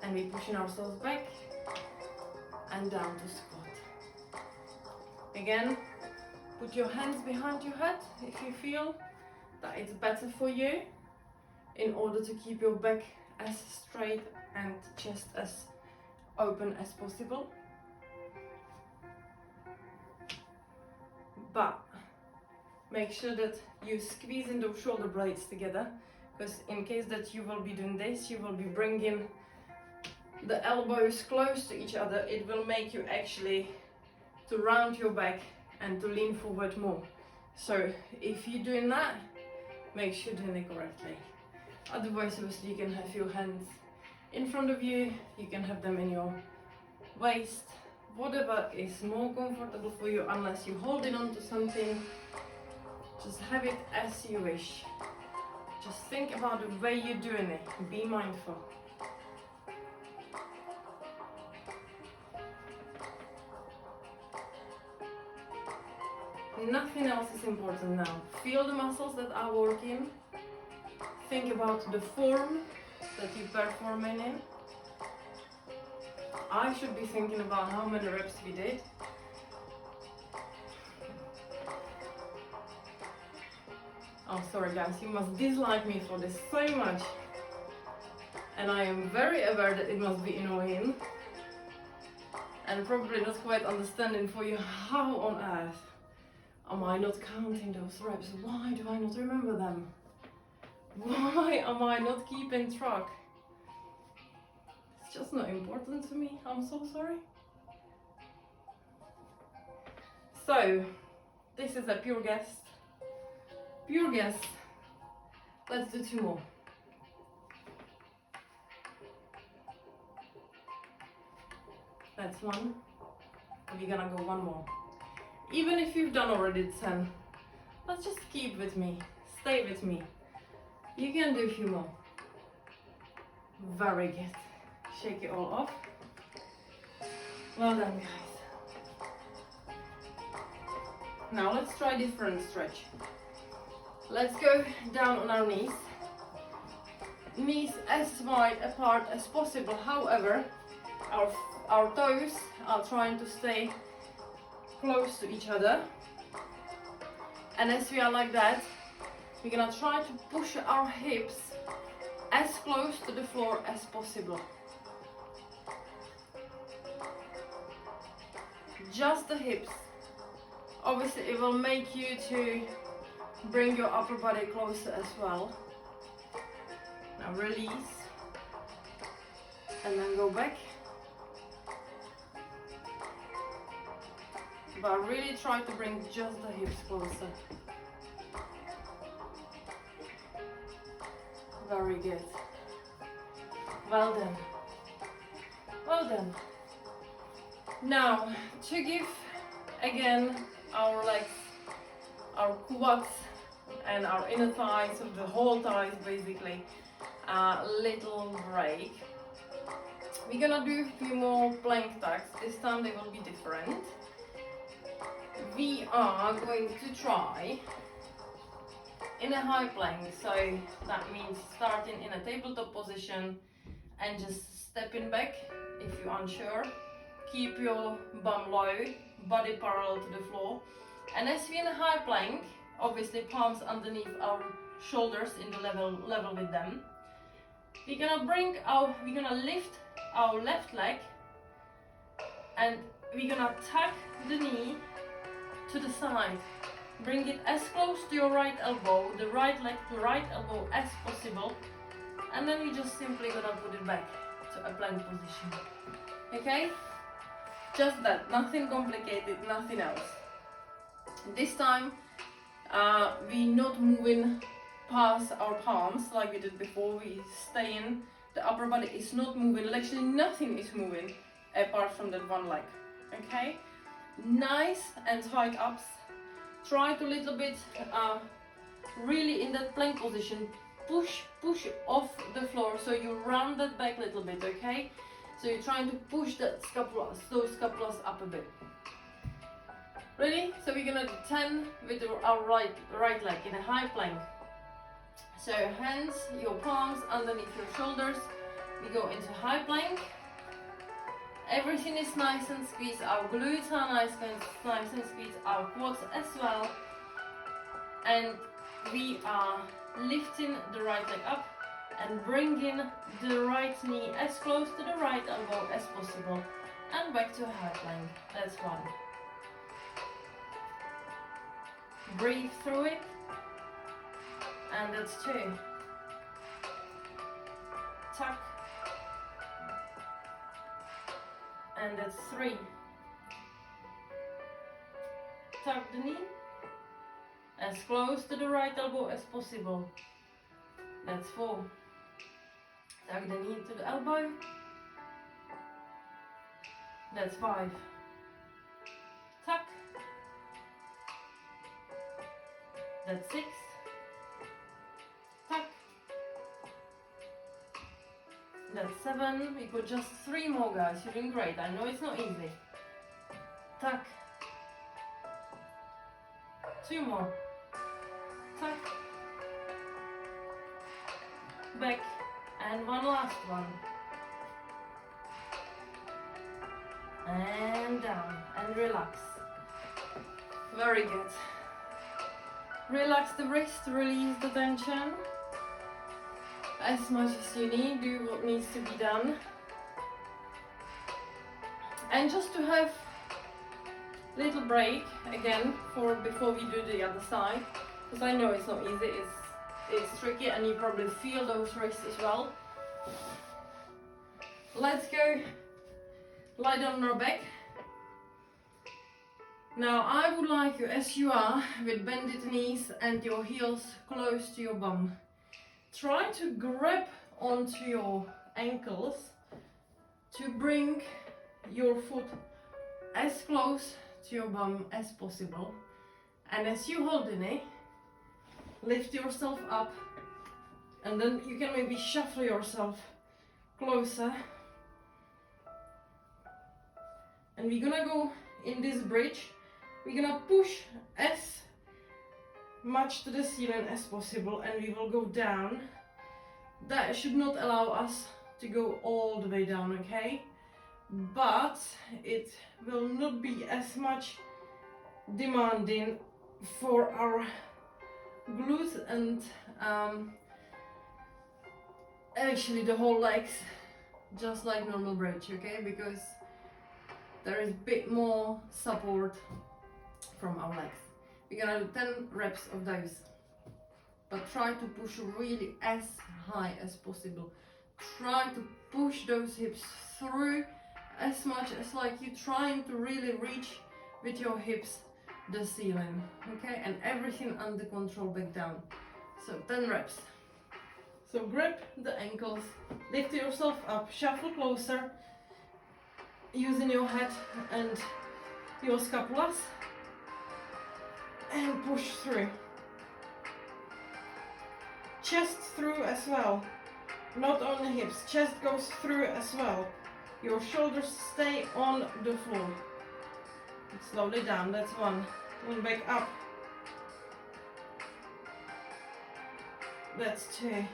and we're pushing ourselves back and down to squat. Again, put your hands behind your head if you feel that it's better for you, in order to keep your back as straight and chest as open as possible. But make sure that you squeeze in those shoulder blades together, because in case that you will be doing this, you will be bringing the elbows close to each other. It will make you actually to round your back and to lean forward more. So if you're doing that, make sure you're doing it correctly. Otherwise, obviously, you can have your hands in front of you, you can have them in your waist, whatever is more comfortable for you, unless you're holding on to something. Just have it as you wish. Just think about the way you're doing it. Be mindful. Nothing else is important now. Feel the muscles that are working. Think about the form that you're performing in. I should be thinking about how many reps we did. Oh, sorry guys, you must dislike me for this so much. And I am very aware that it must be annoying. And probably not quite understanding for you how on earth am I not counting those reps? Why do I not remember them? Why am I not keeping track? It's just not important to me. I'm so sorry. So, this is a pure guess. Pure guess. Let's do 2 more. That's 1. We're gonna go 1 more. Even if you've done already 10, let's just keep with me. Stay with me. You can do a few more. Very good. Shake it all off. Well done, guys. Now let's try different stretch. Let's go down on our knees. Knees as wide apart as possible. However, our toes are trying to stay close to each other. And as we are like that, we're gonna try to push our hips as close to the floor as possible. Just the hips. Obviously, it will make you to bring your upper body closer as well. Now release. And then go back. But really try to bring just the hips closer. Very good. Well done. Well done. Now, to give again our legs, our quads and our inner thighs, of the whole thighs basically, a little break. We're gonna do a few more plank tucks. This time they will be different. We are going to try in a high plank, so that means starting in a tabletop position and just stepping back if you're unsure. Keep your bum low, body parallel to the floor. And as we're in a high plank, obviously palms underneath our shoulders in the level with them. We're gonna lift our left leg and we're gonna tuck the knee to the side. Bring it as close to your right elbow, the right leg to right elbow as possible. And then you just simply gonna put it back to a plank position. Okay? Just that, nothing complicated, nothing else. This time, we're not moving past our palms like we did before. We stay in, the upper body is not moving, actually nothing is moving apart from that one leg. Okay? Nice and tight ups. Try to little bit, really in that plank position, push off the floor so you round that back a little bit, okay? So you're trying to push that scapulas, those scapulas up a bit. Ready? So we're gonna do 10 with our right leg in a high plank. So hands, your palms underneath your shoulders. We go into high plank. Everything is nice and squeezed. Our glutes are nice and squeezed. Our quads as well. And we are lifting the right leg up and bringing the right knee as close to the right elbow as possible. And back to a high plank. That's 1. Breathe through it. And that's 2. Tuck. And that's 3. Tuck the knee. As close to the right elbow as possible. That's 4. Tuck the knee to the elbow. That's 5. Tuck. That's 6. Tuck. That's 7. We got just 3 more, guys. You're doing great. I know it's not easy. Tuck. 2 more. Tuck. Back. And one last one. And down. And relax. Very good. Relax the wrist, release the tension. As much as you need, do what needs to be done. And just to have a little break again for before we do the other side, because I know it's not easy, it's tricky, and you probably feel those wrists as well. Let's go lie down on our back. Now I would like you, as you are, with bended knees and your heels close to your bum, try to grab onto your ankles to bring your foot as close to your bum as possible. And as you hold the knee, lift yourself up, and then you can maybe shuffle yourself closer. And we're gonna go in this bridge. We're gonna push as much to the ceiling as possible, and we will go down. That should not allow us to go all the way down, okay? But it will not be as much demanding for our glutes and actually the whole legs, just like normal bridge, okay? Because there is a bit more support from our legs. We're gonna do 10 reps of those, but try to push really as high as possible. Try to push those hips through as much as like you're trying to really reach with your hips the ceiling, okay? And everything under control back down. So 10 reps. So grip the ankles, lift yourself up, shuffle closer, using your head and your scapulas, and push through. Chest through as well, not only hips, chest goes through as well. Your shoulders stay on the floor. Slowly down, that's 1. And back up. That's 2.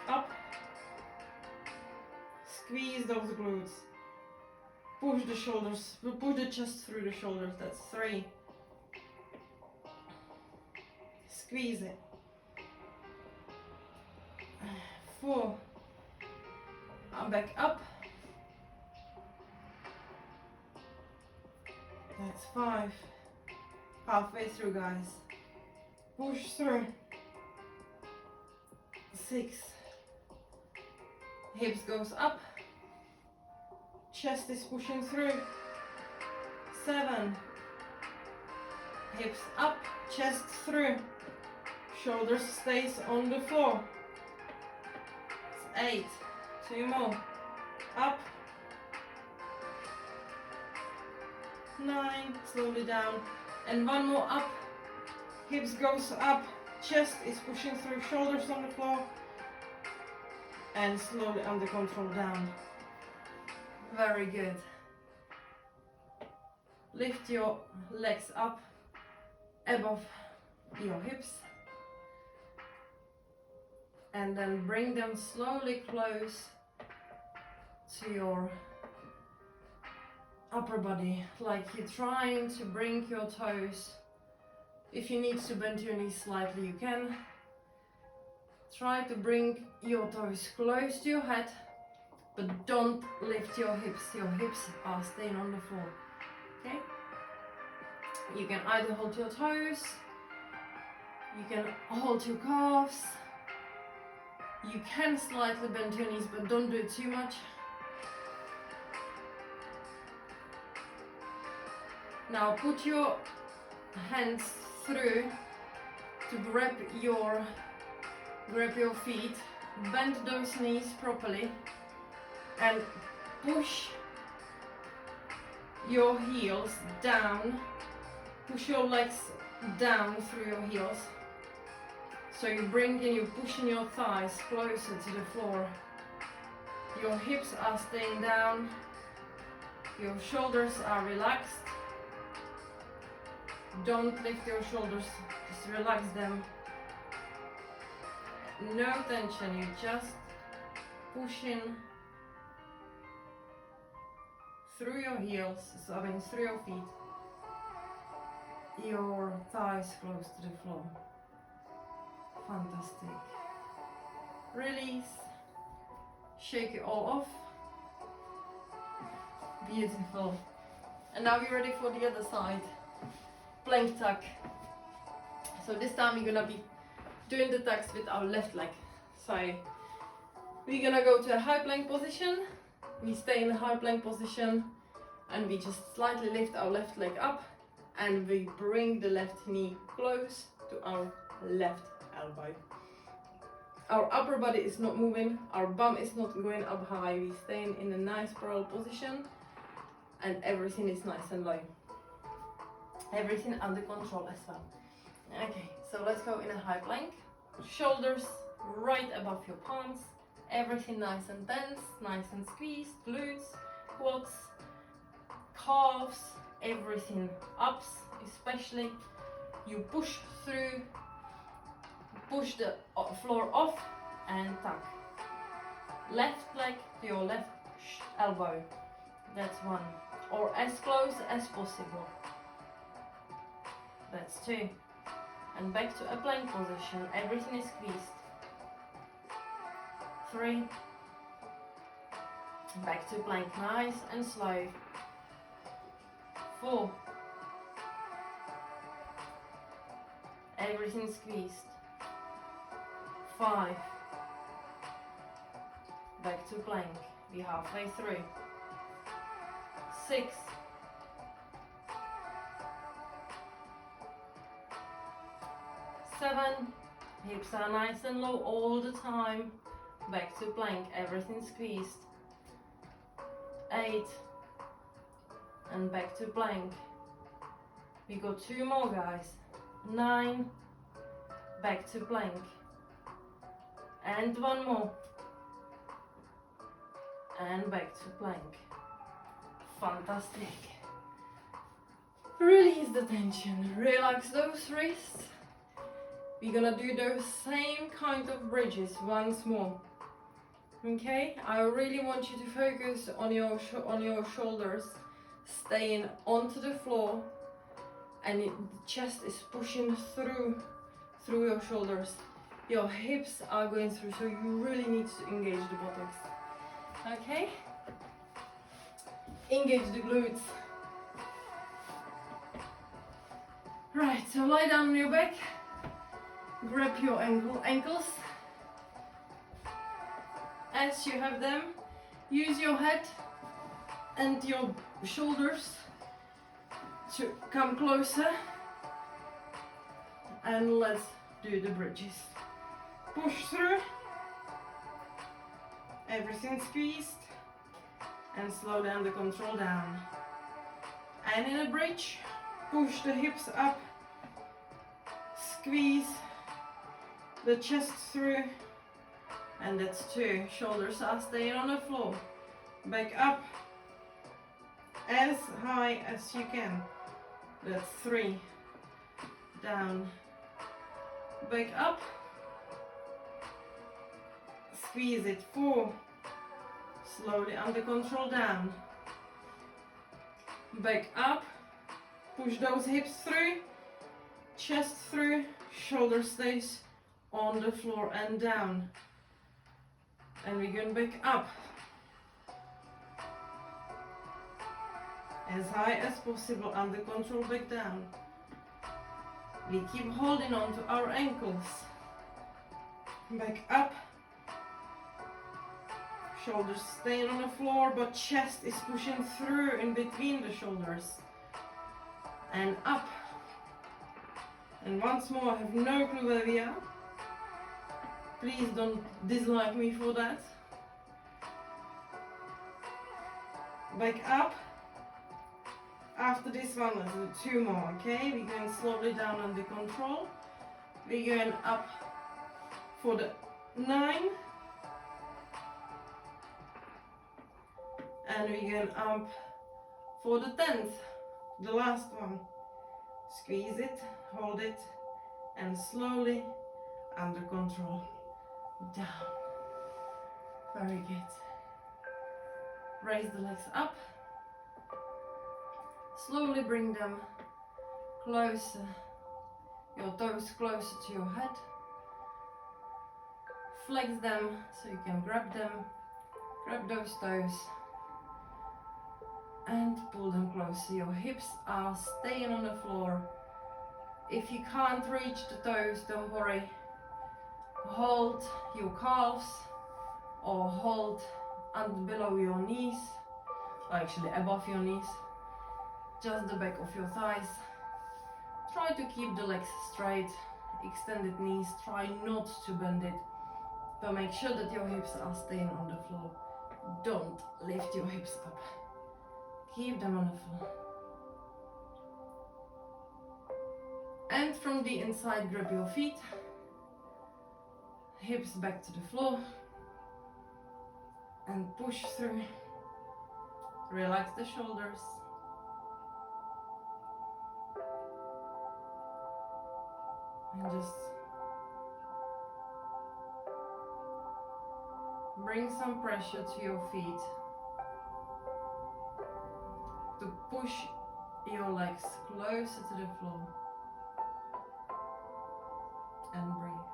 Up. Squeeze those glutes. Push the shoulders, push the chest through the shoulders, that's 3. Squeeze it. 4. Back up. That's 5. Halfway through, guys. Push through. 6. Hips goes up. Chest is pushing through. 7. Hips up, chest through. Shoulders stays on the floor. It's 8. 2 more. Up. 9. Slowly down. And 1 more up. Hips goes up. Chest is pushing through. Shoulders on the floor. And slowly under control down. Very good. Lift your legs up above your hips. And then bring them slowly close to your upper body, like you're trying to bring your toes. If you need to bend your knees slightly, you can. Try to bring your toes close to your head, but don't lift your hips. Your hips are staying on the floor, okay? You can either hold your toes, you can hold your calves, you can slightly bend your knees, but don't do it too much. Now put your hands through to grab your feet, bend those knees properly and push your heels down, push your legs down through your heels. So you're pushing your thighs closer to the floor. Your hips are staying down, your shoulders are relaxed. Don't lift your shoulders, just relax them. No tension, you're just pushing through your heels, through your feet, your thighs close to the floor. Fantastic. Release, shake it all off. Beautiful. And now we're ready for the other side. Plank tuck. So this time we're gonna be doing the tucks with our left leg. So we're gonna go to a high plank position. We stay in a high plank position and we just slightly lift our left leg up and we bring the left knee close to our left elbow. Our upper body is not moving, our bum is not going up high. We stay in a nice parallel position and everything is nice and low. Everything under control as well. Okay, so let's go in a high plank. Shoulders right above your palms. Everything nice and tense, nice and squeezed. Glutes, quads, calves, everything ups especially. You push through, push the floor off and tuck. Left leg to your left elbow. That's one. Or as close as possible. That's two. And back to a plank position. Everything is squeezed. 3. Back to plank, nice and slow. 4. Everything squeezed. 5. Back to plank. We're halfway through. 6. 7. Hips are nice and low all the time. Back to plank, everything squeezed. 8. And back to plank. We got 2 more, guys. 9. Back to plank. And 1 more. And back to plank. Fantastic. Release the tension. Relax those wrists. We're gonna do those same kind of bridges once more. Okay, I really want you to focus on your shoulders, staying onto the floor, and the chest is pushing through your shoulders. Your hips are going through, so you really need to engage the buttocks. Okay, engage the glutes. Right, so lie down on your back. Grab your ankles as you have them. Use your head and your shoulders to come closer, and let's do the bridges. Push through, everything squeezed, and slow down the control down. And in a bridge, push the hips up, squeeze the chest through, and that's 2. Shoulders are staying on the floor. Back up as high as you can. That's 3. Down. Back up. Squeeze it. 4. Slowly under control down. Back up. Push those hips through. Chest through. Shoulder stays on the floor and down. And we're going back up. As high as possible, under control, back down. We keep holding on to our ankles. Back up. Shoulders staying on the floor, but chest is pushing through in between the shoulders. And up. And once more, I have no clue where we are. Please don't dislike me for that. Back up. After this one, let's do 2 more, okay? We're going slowly down under control. We're going up for the 9. And we're going up for the 10th, the last one. Squeeze it, hold it, and slowly under control. Down. Very good. Raise the legs up. Slowly bring them closer, your toes closer to your head. Flex them so you can grab them. Grab those toes and pull them closer. Your hips are staying on the floor. If you can't reach the toes, don't worry. Hold your calves or hold below your knees, or actually above your knees, just the back of your thighs. Try to keep the legs straight, extended knees, try not to bend it, but make sure that your hips are staying on the floor. Don't lift your hips up. Keep them on the floor. And from the inside, grab your feet, hips back to the floor, and push through. Relax the shoulders. And just bring some pressure to your feet to push your legs closer to the floor. And breathe.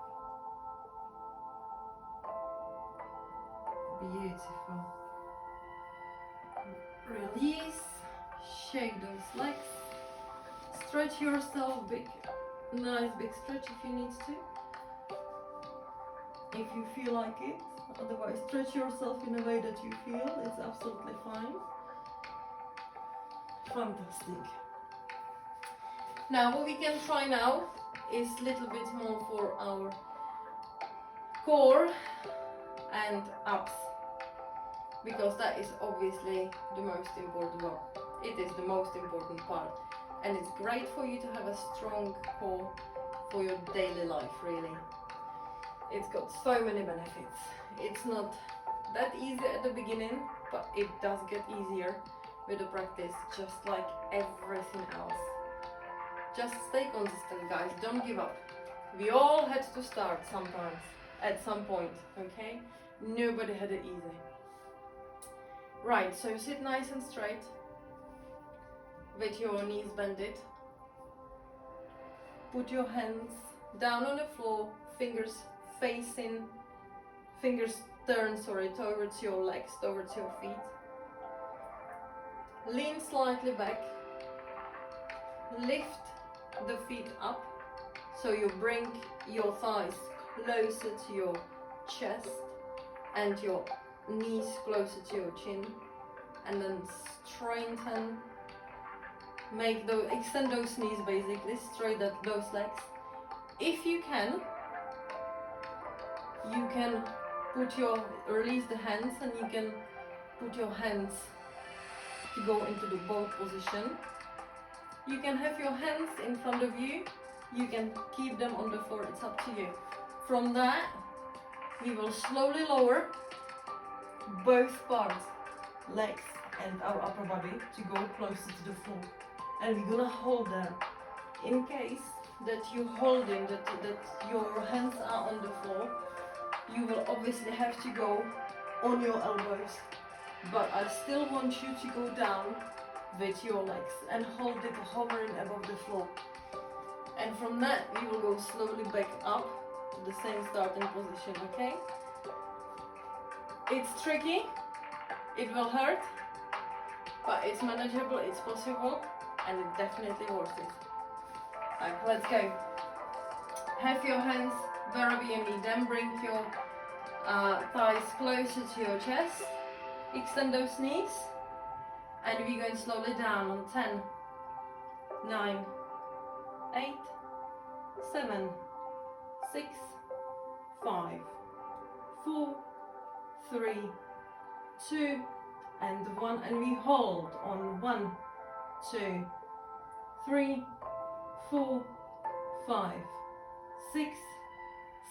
Beautiful. Release. Shake those legs. Stretch yourself big. Nice big stretch if you need to. If you feel like it. Otherwise, stretch yourself in a way that you feel. It's absolutely fine. Fantastic. Now what we can try now is a little bit more for our core and abs, because that is obviously the most important one. It is the most important part, and it's great for you to have a strong core for your daily life, really. It's got so many benefits. It's not that easy at the beginning, but it does get easier with the practice, just like everything else. Just stay consistent, guys, don't give up. We all had to start sometimes, at some point, okay? Nobody had it easy. Right, so sit nice and straight, with your knees bended. Put your hands down on the floor, fingers turn towards your legs, towards your feet. Lean slightly back, lift the feet up, so you bring your thighs closer to your chest and your knees closer to your chin, and then straighten, extend those knees basically, straighten those legs. If you can release the hands, and you can put your hands to go into the boat position. You can have your hands in front of you, you can keep them on the floor, it's up to you. From that, we will slowly lower both parts, legs and our upper body, to go closer to the floor. And we're gonna hold there. In case that you're holding, that your hands are on the floor, you will obviously have to go on your elbows. But I still want you to go down with your legs and hold it hovering above the floor. And from that, we will go slowly back up to the same starting position, okay? It's tricky, it will hurt, but it's manageable, it's possible, and it's definitely worth it. Alright, let's go. Have your hands wherever you need them, bring your thighs closer to your chest, extend those knees, and we're going slowly down on 10, 9, 8, 7, 6, 5, 4, 3, 2, and 1, and we hold on 1, 2, 3, 4, 5, 6,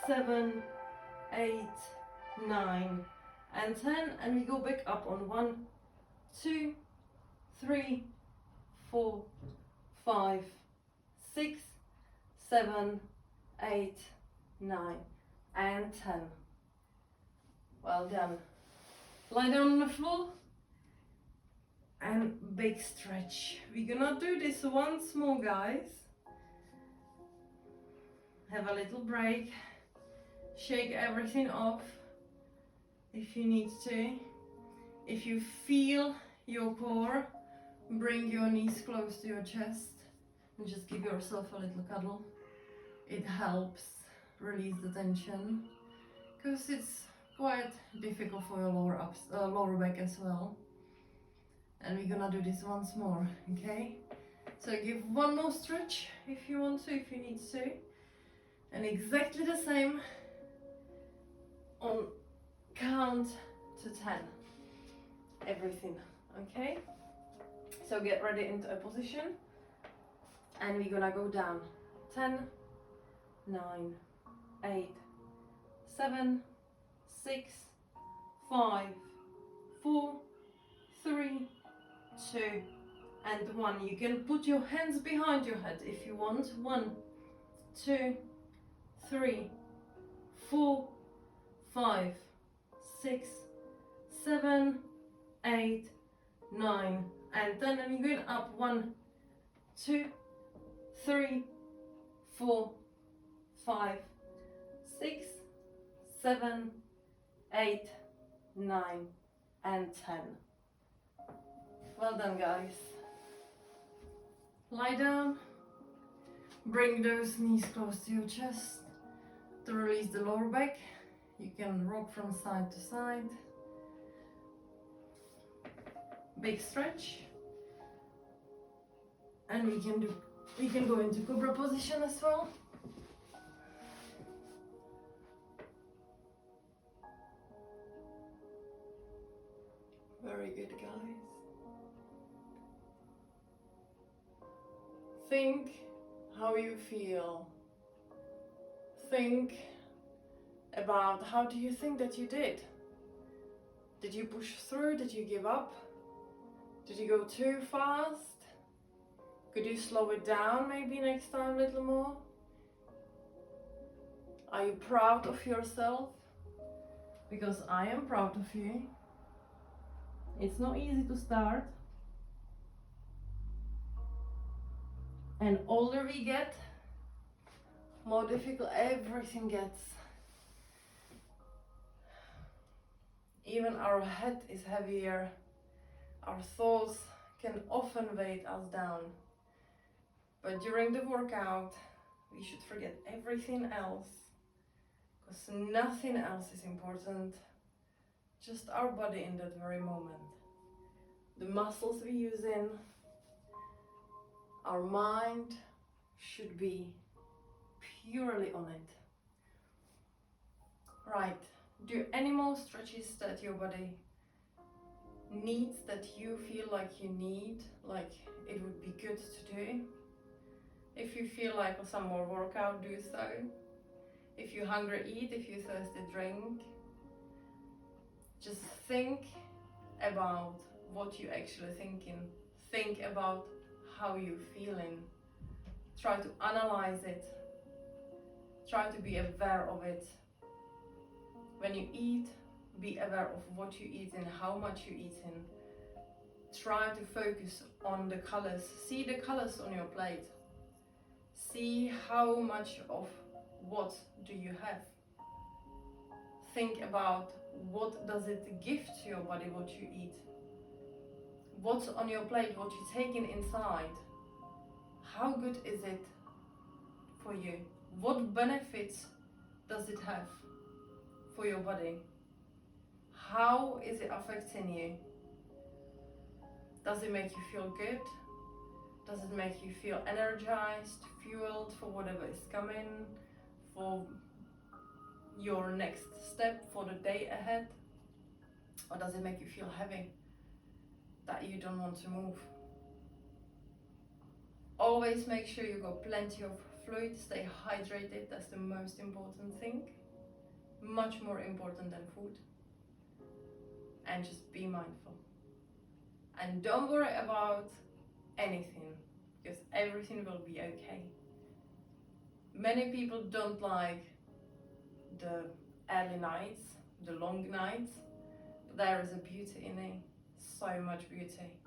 7, 8, 9, and 10, and we go back up on 1, 2, 3, 4, 5, 6, 7, 8, 9, and 10. Well done. Lie down on the floor and big stretch. We're gonna do this once more, guys. Have a little break. Shake everything off if you need to. If you feel your core, bring your knees close to your chest and just give yourself a little cuddle. It helps release the tension because it's quite difficult for your lower back as well. And we're gonna do this once more, okay? So give one more stretch if you want to, if you need to. And exactly the same on count to 10. Everything, okay? So get ready into a position. And we're gonna go down. 10, 9, 8, 7, 6, 5, 4, 3, 2, and 1. You can put your hands behind your head if you want. 1, 2, 3, 4, 5, 6, 7, 8, 9, and 10. And you're going up. 1, 2, 3, 4, 5, 6, 7, 8, 9, and 10. Well done, guys. Lie down. Bring those knees close to your chest to release the lower back. You can rock from side to side. Big stretch. And we can go into cobra position as well. Very good, guys. Think how you feel. Think about how do you think that you did? Did you push through? Did you give up? Did you go too fast? Could you slow it down maybe next time a little more? Are you proud of yourself? Because I am proud of you. It's not easy to start. And older we get, more difficult everything gets. Even our head is heavier. Our thoughts can often weigh us down. But during the workout, we should forget everything else, because nothing else is important, just our body in that very moment. The muscles we use in, our mind should be purely on it. Right, do any more stretches that your body needs, that you feel like you need, like it would be good to do. If you feel like some more workout, do so. If you're hungry, eat. If you're thirsty, drink. Just think about what you're actually thinking. Think about how you're feeling. Try to analyze it. Try to be aware of it. When you eat, be aware of what you eat and how much you eat in. Try to focus on the colors. See the colors on your plate. See how much of what do you have. Think about what does it give to your body, what you eat. What's on your plate, what you're taking inside. How good is it for you? What benefits does it have for your body? How is it affecting you? Does it make you feel good? Does it make you feel energized, fueled for whatever is coming, for your next step, for the day ahead? Or does it make you feel heavy, that you don't want to move? Always make sure you got plenty of fluid, stay hydrated, that's the most important thing. Much more important than food. And just be mindful. And don't worry about anything, because everything will be okay. Many people don't like the early nights, the long nights, but there is a beauty in it, so much beauty.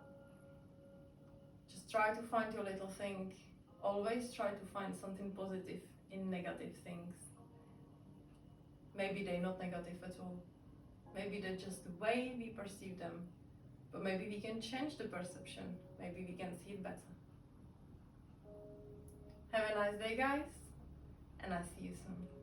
Just try to find your little thing. Always try to find something positive in negative things. Maybe they're not negative at all. Maybe they're just the way we perceive them. But maybe we can change the perception. Maybe we can see it better. Have a nice day, guys, and I'll see you soon.